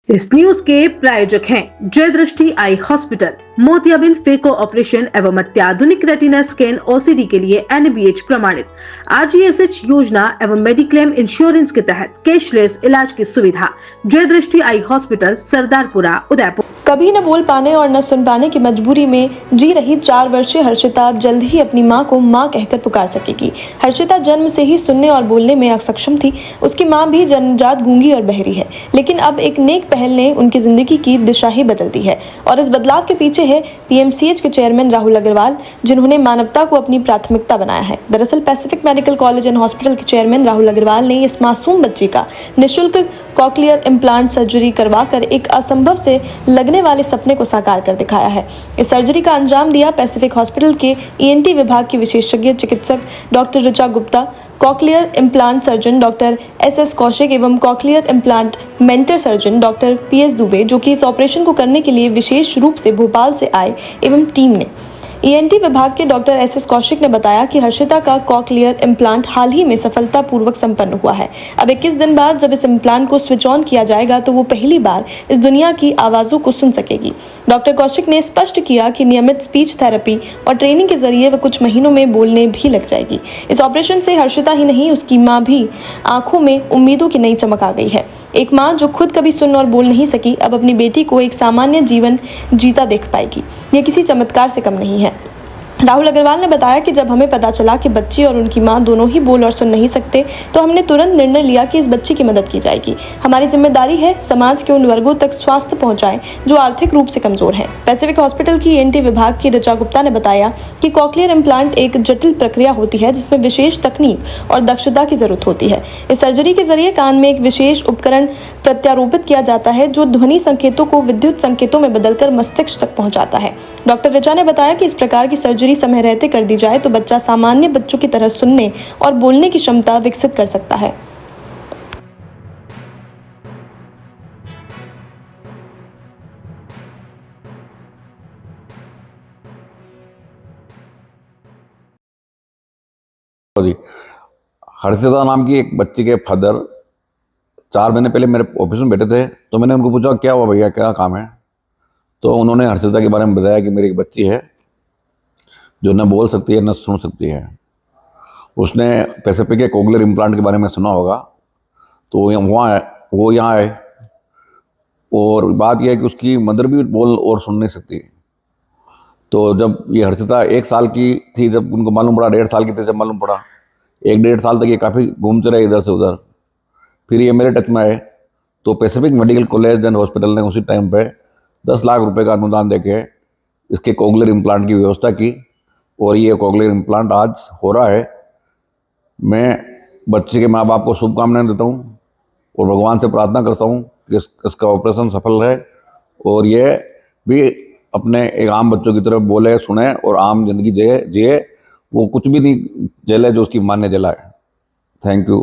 इस न्यूज के प्रायोजक हैं जय दृष्टि आई हॉस्पिटल, मोतियाबिंद फेको ऑपरेशन एवं अत्याधुनिक रेटिना स्कैन ओसीडी के लिए NABH प्रमाणित, RGSH योजना एवं मेडिक्लेम इंश्योरेंस के तहत कैशलेस इलाज की सुविधा। जय दृष्टि आई हॉस्पिटल, सरदारपुरा, उदयपुर। कभी न बोल पाने और न सुन पाने की मजबूरी में जी रही 4 वर्षीय हर्षिता अब जल्द ही अपनी मां को मां कहकर पुकार सकेगी। हर्षिता जन्म से ही सुनने और बोलने में अक्षम थी। उसकी मां भी जन्मजात गूंगी और बहरी है, लेकिन अब एक नेक पहल ने उनकी जिंदगी की दिशा ही बदल दी है। और इस बदलाव के पीछे है PMCH के चेयरमैन राहुल अग्रवाल, जिन्होंने मानवता को अपनी प्राथमिकता बनाया है। दरअसल Pacific medical college and hospital के चेयरमैन राहुल अग्रवाल ने इस मासूम बच्ची का निःशुल्क कॉकलियर इम्प्लांट सर्जरी करवाकर एक असंभव से लगने वाले सपने को साकार कर दिखाया है। इस सर्जरी का अंजाम दिया पैसिफिक हॉस्पिटल के ENT विभाग के विशेषज्ञ चिकित्सक doctor Richa Gupta, cochlear implant surgeon doctor SS Kaushik एवं cochlear implant mentor surgeon doctor PS Dubey, जो कि इस ऑपरेशन को करने के लिए विशेष रूप से भोपाल से आए एवं टीम ने। ENT विभाग के डॉक्टर SS कौशिक ने बताया कि हर्षिता का कॉकलियर इम्प्लांट हाल ही में सफलतापूर्वक संपन्न हुआ है। अब 21 दिन बाद जब इस इम्प्लांट को स्विच ऑन किया जाएगा तो वो पहली बार इस दुनिया की आवाज़ों को सुन सकेगी। डॉक्टर कौशिक ने स्पष्ट किया कि नियमित स्पीच थेरेपी और ट्रेनिंग के जरिए वह कुछ महीनों में बोलने भी लग जाएगी। इस ऑपरेशन से हर्षिता ही नहीं, उसकी माँ भी आंखों में उम्मीदों की नई चमक आ गई है। एक माँ जो खुद कभी सुन और बोल नहीं सकी, अब अपनी बेटी को एक सामान्य जीवन जीता देख पाएगी। यह किसी चमत्कार से कम नहीं है। राहुल अग्रवाल ने बताया कि जब हमें पता चला कि बच्ची और उनकी मां दोनों ही बोल और सुन नहीं सकते, तो हमने तुरंत निर्णय लिया कि इस बच्ची की मदद की जाएगी। हमारी जिम्मेदारी है समाज के उन वर्गों तक स्वास्थ्य पहुंचाएं जो आर्थिक रूप से कमजोर हैं। पैसिफिक हॉस्पिटल की ENT विभाग की ऋचा गुप्ता ने बताया कि कॉकलियर इम्प्लांट एक जटिल प्रक्रिया होती है जिसमें विशेष तकनीक और दक्षता की जरूरत होती है। इस सर्जरी के जरिए कान में एक विशेष उपकरण प्रत्यारोपित किया जाता है जो ध्वनि संकेतों को विद्युत संकेतों में बदलकर मस्तिष्क तक पहुंचाता है। डॉक्टर ऋचा ने बताया कि इस प्रकार की सर्जरी समय रहते कर दी जाए तो बच्चा सामान्य बच्चों की तरह सुनने और बोलने की क्षमता विकसित कर सकता है। हर्षिता नाम की एक बच्ची के फादर 4 महीने पहले मेरे ऑफिस में बैठे थे, तो मैंने उनको पूछा क्या हुआ भैया, क्या काम है। तो उन्होंने हर्षिता के बारे में बताया कि मेरी एक बच्ची है जो न बोल सकती है न सुन सकती है। उसने पैसिफिक के कॉकलियर इम्प्लांट के बारे में सुना होगा, तो वो यहाँ आए। और बात यह है कि उसकी मदर भी बोल और सुन नहीं सकती। तो जब ये हर्षिता 1 साल की थी, जब उनको मालूम पड़ा, 1.5 साल की थी जब मालूम पड़ा, 1-1.5 साल तक ये काफ़ी घूमते रहे इधर से उधर। फिर ये मेरे टच में आए, तो Pacific medical college and hospital ने उसी टाइम पे 10 लाख रुपए का अनुदान देके इसके कॉकलियर इम्प्लांट की व्यवस्था की, और ये कॉकलियर इम्प्लांट आज हो रहा है। मैं बच्चे के माँ बाप को शुभकामनाएं देता हूँ और भगवान से प्रार्थना करता हूँ कि इसका ऑपरेशन सफल रहे और ये भी अपने एक आम बच्चों की तरफ बोले, सुने और आम जिंदगी जिए। वो कुछ भी नहीं झेले जो उसकी माँ ने झेला है। Thank you.